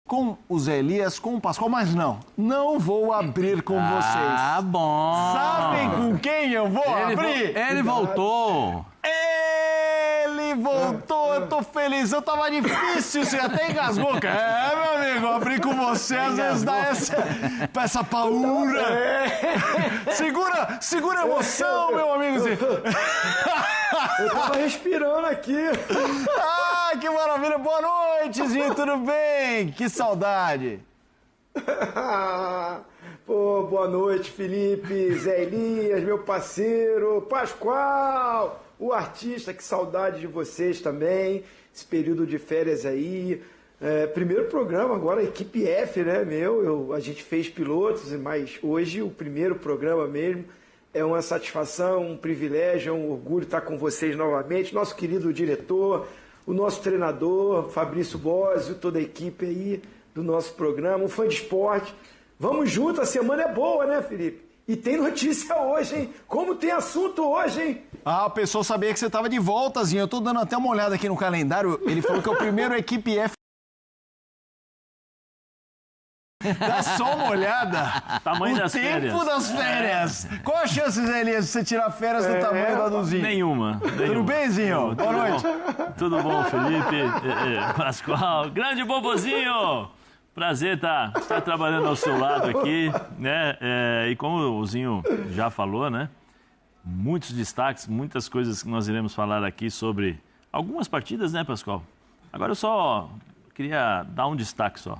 com o Zé Elias, com o Pascoal, mas não vou abrir com vocês. Ah, bom. Sabem com quem eu vou abrir? Ele voltou. Ele voltou, eu tô feliz. Eu tava difícil, você até engasgou, cara. É, meu amigo, abrir com você às vezes dá essa paura. Segura a emoção, meu amigo. Eu tava respirando aqui. Ah, que maravilha. Boa noite, Zinho, tudo bem? Que saudade. Pô, boa noite, Felipe, Zé Elias, meu parceiro, Pascoal, o artista, que saudade de vocês também, esse período de férias aí. Primeiro programa agora, equipe F, né, a gente fez pilotos, mas hoje o primeiro programa mesmo. É uma satisfação, um privilégio, é um orgulho estar com vocês novamente. Nosso querido diretor, o nosso treinador, Fabrício Bósio, toda a equipe aí do nosso programa, um fã de esporte. Vamos junto, a semana é boa, né, Felipe? E tem notícia hoje, hein? Como tem assunto hoje, hein? Ah, o pessoal sabia que você estava de voltazinho. Eu tô dando até uma olhada aqui no calendário. Ele falou que é o primeiro equipe F. Dá só uma olhada. Tamanho das férias. O tempo das férias. Qual a chance, Zé Elias, de você tirar férias do tamanho da Duzinho? Nenhuma. Tudo bem, Zinho? Boa noite. Tudo bom, Felipe, Pascoal. Grande Bobozinho. Prazer estar trabalhando ao seu lado aqui, né? E como o Zinho já falou, né? Muitos destaques, muitas coisas que nós iremos falar aqui sobre algumas partidas, né, Pascoal? Agora eu só queria dar um destaque só.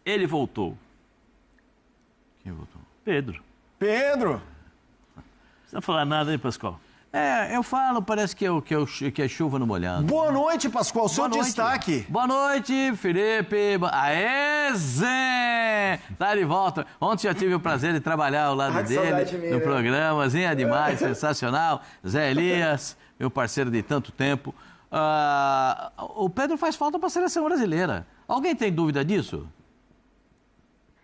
Ele voltou. Quem voltou? Pedro. Pedro? Não precisa falar nada aí, Pascoal. Eu falo, parece que é chuva no molhado. Boa noite, Pascoal. Seu destaque. Boa noite, Felipe. Aê, Zé! Tá de volta. Ontem já tive o prazer de trabalhar ao lado dele no programa. Zé é demais, sensacional. Zé Elias, meu parceiro de tanto tempo. O Pedro faz falta para a seleção brasileira. Alguém tem dúvida disso?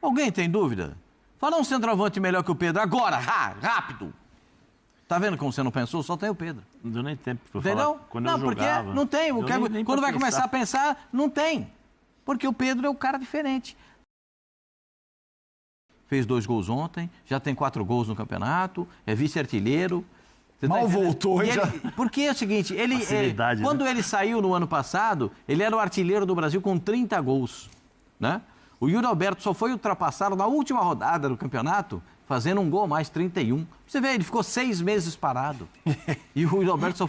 Alguém tem dúvida? Fala um centroavante melhor que o Pedro agora, rápido. Tá vendo como você não pensou? Só tem o Pedro. Não deu nem tempo para falar. Quando eu jogava. Porque não tem. Quando vai começar a pensar, não tem. Porque o Pedro é um cara diferente. Fez 2 gols ontem, já tem 4 gols no campeonato, é vice-artilheiro. Mal voltou já. Porque é o seguinte, quando ele saiu no ano passado, ele era o artilheiro do Brasil com 30 gols, né? O Yuri Alberto só foi ultrapassado na última rodada do campeonato, fazendo um gol a mais, 31. Você vê, ele ficou 6 meses parado. E o Yuri Alberto só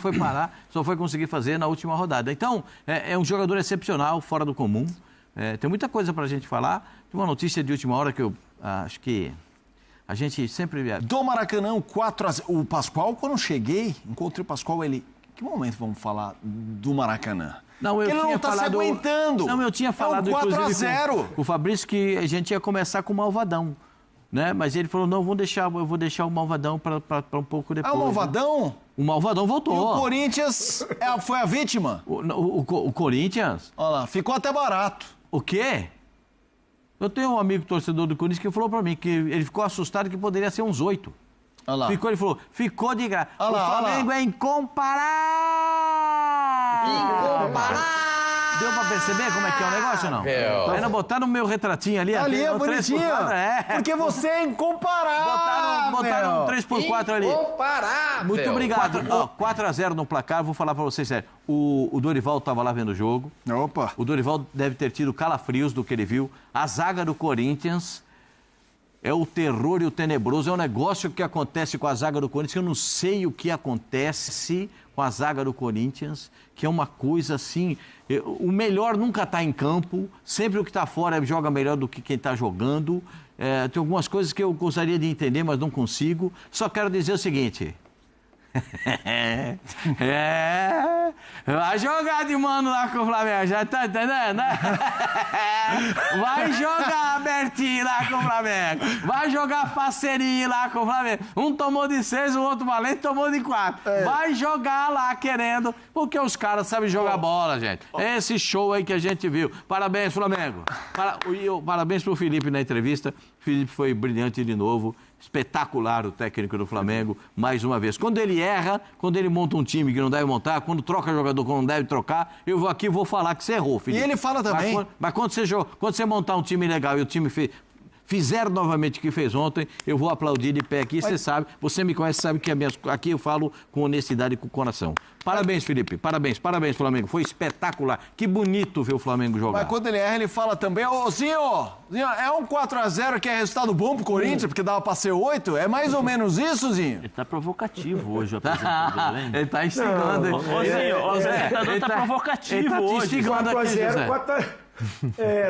foi conseguir fazer na última rodada. Então, é um jogador excepcional, fora do comum. Tem muita coisa pra gente falar. Tem uma notícia de última hora que eu acho que a gente sempre... Do Maracanã, 4-0. O Pascoal, quando eu cheguei, encontrei o Pascoal, ele... Que momento vamos falar do Maracanã? Não, ele não tá se aguentando. Não, eu tinha falado, 4-0. Com o Fabrício, que a gente ia começar com o Malvadão, né? Mas ele falou, não, eu vou deixar o Malvadão para um pouco depois. O Malvadão? Né? O Malvadão voltou. E o Corinthians foi a vítima? O Corinthians? Olha lá, ficou até barato. O quê? Eu tenho um amigo torcedor do Corinthians que falou para mim que ele ficou assustado que poderia ser uns 8. Olha lá. Ele falou, ficou de graça. O Flamengo é incomparável. Deu pra perceber como é que é o negócio ou não? Ainda botaram o meu retratinho ali. Ali é bonitinho. Porque você é incomparável. Botaram um 3x4 ali. Incomparável. Muito obrigado. 4-0 no placar, vou falar pra vocês sério. O Dorival tava lá vendo o jogo. Opa. O Dorival deve ter tido calafrios do que ele viu. A zaga do Corinthians é o terror e o tenebroso. É um negócio que acontece com a zaga do Corinthians. Eu não sei o que acontece com a zaga do Corinthians, que é uma coisa assim... O melhor nunca está em campo. Sempre o que está fora joga melhor do que quem está jogando. Tem algumas coisas que eu gostaria de entender, mas não consigo. Só quero dizer o seguinte... Vai jogar de mano lá com o Flamengo, já tá entendendo, né? Vai jogar abertinho lá com o Flamengo. Vai jogar parceirinho lá com o Flamengo. Um tomou de 6, o outro valente tomou de 4. Vai jogar lá querendo, porque os caras sabem jogar bola, gente. Esse show aí que a gente viu. Parabéns, Flamengo. Parabéns pro Felipe na entrevista. O Felipe foi brilhante de novo. espetacular o técnico do Flamengo, mais uma vez. Quando ele erra, quando ele monta um time que não deve montar, quando troca jogador que não deve trocar, eu vou aqui e vou falar que você errou, Felipe. E ele fala também. Mas quando você montar um time legal e o time fizer novamente o que fez ontem, eu vou aplaudir de pé aqui, você sabe, você me conhece, sabe que aqui eu falo com honestidade e com o coração. Parabéns, Felipe, parabéns, Flamengo, foi espetacular, que bonito ver o Flamengo jogar. Mas quando ele erra, ele fala também, ô Zinho, é um 4-0 que é resultado bom pro Corinthians, porque dava pra ser 8, é mais ou menos isso, Zinho? Ele tá provocativo hoje, o apresentador, hein? Ele tá instigando. Ô, Zinho, o apresentador tá provocativo hoje. 4-0,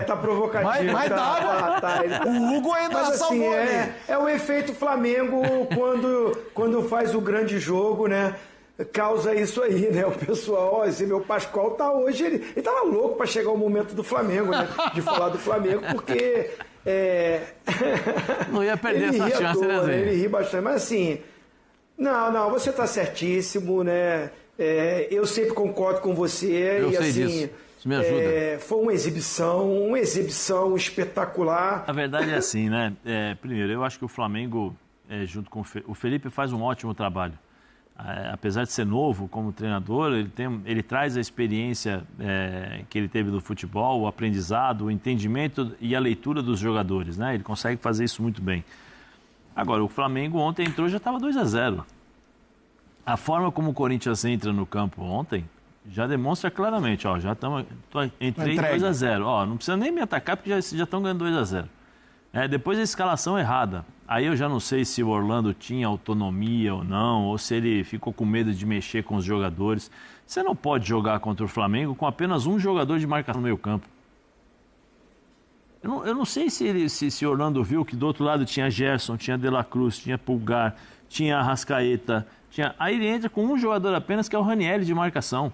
tá provocativo. Mas dá, o Hugo ainda salvou ali. É o efeito Flamengo quando faz o grande jogo, né? Causa isso aí, né? O pessoal, esse meu Pascoal tá hoje, ele tava louco para chegar o momento do Flamengo, né? De falar do Flamengo, porque não ia perder essa chance, né, Zé? Ele ri bastante, mas assim, não, você tá certíssimo, né? Eu sempre concordo com você. Eu e sei assim, disso. Isso me ajuda. Foi uma exibição espetacular. A verdade é assim, né? Primeiro, eu acho que o Flamengo, junto com o Felipe, faz um ótimo trabalho. Apesar de ser novo como treinador, ele traz a experiência que ele teve do futebol, o aprendizado, o entendimento e a leitura dos jogadores, né? Ele consegue fazer isso muito bem. Agora, o Flamengo ontem entrou e já estava 2-0. A forma como o Corinthians entra no campo ontem já demonstra claramente, ó, entrei 2-0. Ó, não precisa nem me atacar porque já estão ganhando 2-0. Depois a escalação errada. Aí eu já não sei se o Orlando tinha autonomia ou não, ou se ele ficou com medo de mexer com os jogadores. Você não pode jogar contra o Flamengo com apenas um jogador de marcação no meio campo. Eu não sei se o Orlando viu que do outro lado tinha Gerson, tinha De La Cruz, tinha Pulgar, tinha Arrascaeta. Aí ele entra com um jogador apenas, que é o Ranieri de marcação.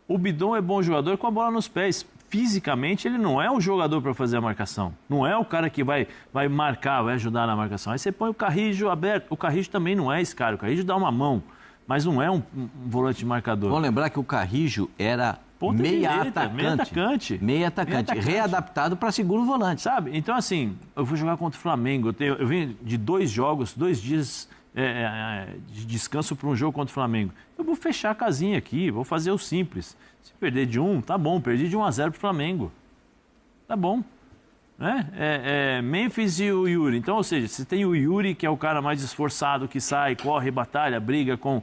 O Bidon é bom jogador com a bola nos pés. Fisicamente, ele não é o jogador para fazer a marcação. Não é o cara que vai marcar, vai ajudar na marcação. Aí você põe o Carrijo aberto. O Carrijo também não é esse cara. O Carrijo dá uma mão, mas não é um volante marcador. Vamos lembrar que o Carrijo era meia atacante, readaptado para segundo volante. Sabe? Então, assim, eu vou jogar contra o Flamengo. Eu venho de 2 dias de descanso para um jogo contra o Flamengo. Eu vou fechar a casinha aqui, vou fazer o simples. Se perder de 1, tá bom. Perdi de 1-0 para o Flamengo. Tá bom. Né? Memphis e o Yuri. Então, ou seja, você tem o Yuri, que é o cara mais esforçado, que sai, corre, batalha, briga com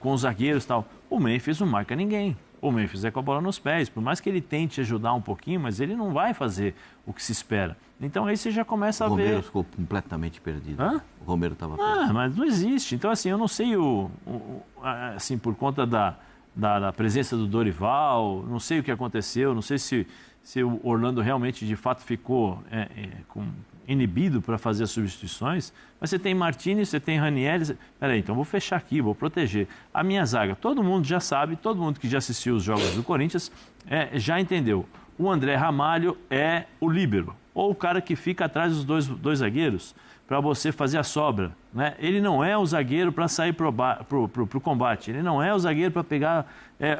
os zagueiros e tal. O Memphis não marca ninguém. O Memphis é com a bola nos pés. Por mais que ele tente ajudar um pouquinho, mas ele não vai fazer o que se espera. Então aí você já começa a ver... O Romero ficou completamente perdido. Hã? O Romero estava perdido. Mas não existe. Então, assim, eu não sei assim, por conta da presença do Dorival, não sei o que aconteceu, não sei se o Orlando realmente, de fato, ficou inibido para fazer as substituições, mas você tem Martinez, você tem Ranieri, peraí, então vou fechar aqui, vou proteger. A minha zaga, todo mundo já sabe, todo mundo que já assistiu os jogos do Corinthians já entendeu. O André Ramalho é o líbero, ou o cara que fica atrás dos dois zagueiros, para você fazer a sobra. Né? Ele não é o zagueiro para sair para o combate, ele não é o zagueiro para pegar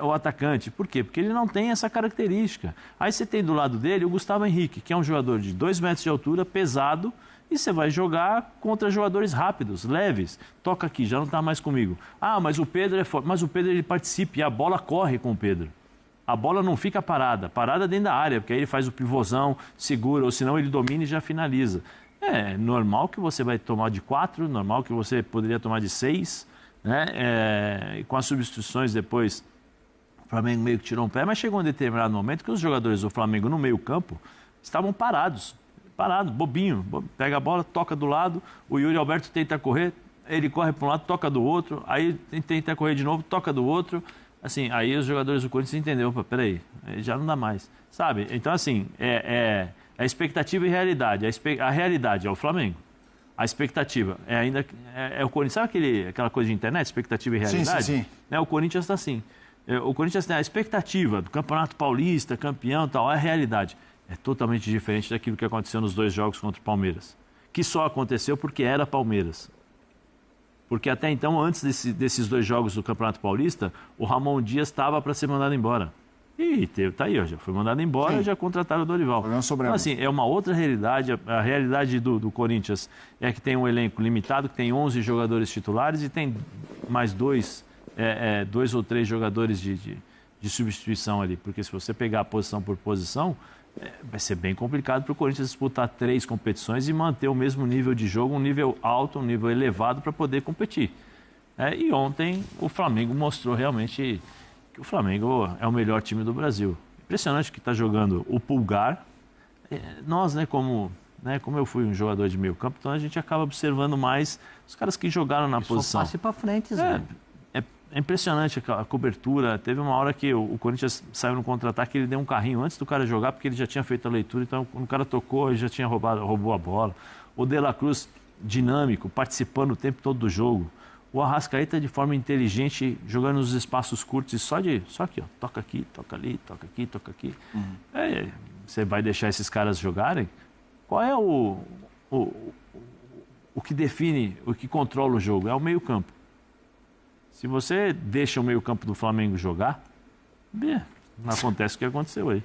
o atacante. Por quê? Porque ele não tem essa característica. Aí você tem do lado dele o Gustavo Henrique, que é um jogador de 2 metros de altura, pesado, e você vai jogar contra jogadores rápidos, leves. Toca aqui, já não está mais comigo. Ah, mas o Pedro é forte. Mas o Pedro ele participa e a bola corre com o Pedro. A bola não fica parada dentro da área, porque aí ele faz o pivôzão, segura, ou senão ele domina e já finaliza. É normal que você vai tomar de 4, normal que você poderia tomar de 6, né? Com as substituições depois, o Flamengo meio que tirou um pé, mas chegou um determinado momento que os jogadores do Flamengo no meio campo estavam parados, bobinho, pega a bola, toca do lado, o Yuri Alberto tenta correr, ele corre para um lado, toca do outro, aí tenta correr de novo, toca do outro, assim, aí os jogadores do Corinthians entenderam, peraí, já não dá mais, sabe? Então, assim, a expectativa e a realidade. A realidade é o Flamengo. A expectativa é o Corinthians. Sabe aquela coisa de internet, expectativa e realidade? Sim. O Corinthians está assim. O Corinthians tem a expectativa do Campeonato Paulista, campeão e tal. A realidade é totalmente diferente daquilo que aconteceu nos 2 jogos contra o Palmeiras. Que só aconteceu porque era Palmeiras. Porque até então, antes desses 2 jogos do Campeonato Paulista, o Ramon Dias estava para ser mandado embora. E tá aí, ó, já foi mandado embora, já contrataram o Dorival. Então, assim, é uma outra realidade. A realidade do Corinthians é que tem um elenco limitado, que tem 11 jogadores titulares e tem mais dois ou três jogadores de substituição ali. Porque se você pegar posição por posição, vai ser bem complicado para o Corinthians disputar 3 competições e manter o mesmo nível de jogo, um nível alto, um nível elevado para poder competir. E ontem o Flamengo mostrou realmente que o Flamengo é o melhor time do Brasil. Impressionante que está jogando o Pulgar. Nós, como eu fui um jogador de meio campo, então a gente acaba observando mais os caras que jogaram na posição. Só passe para frente, Zé. É impressionante a cobertura. Teve uma hora que o Corinthians saiu no contra-ataque, ele deu um carrinho antes do cara jogar, porque ele já tinha feito a leitura, então quando o cara tocou, ele já tinha roubou a bola. O De La Cruz, dinâmico, participando o tempo todo do jogo. O Arrascaeta, de forma inteligente, jogando nos espaços curtos e só aqui, ó, toca aqui, toca ali, toca aqui, toca aqui. Você vai deixar esses caras jogarem? Qual é o que define, o que controla o jogo? É o meio-campo. Se você deixa o meio-campo do Flamengo jogar, acontece o que aconteceu aí.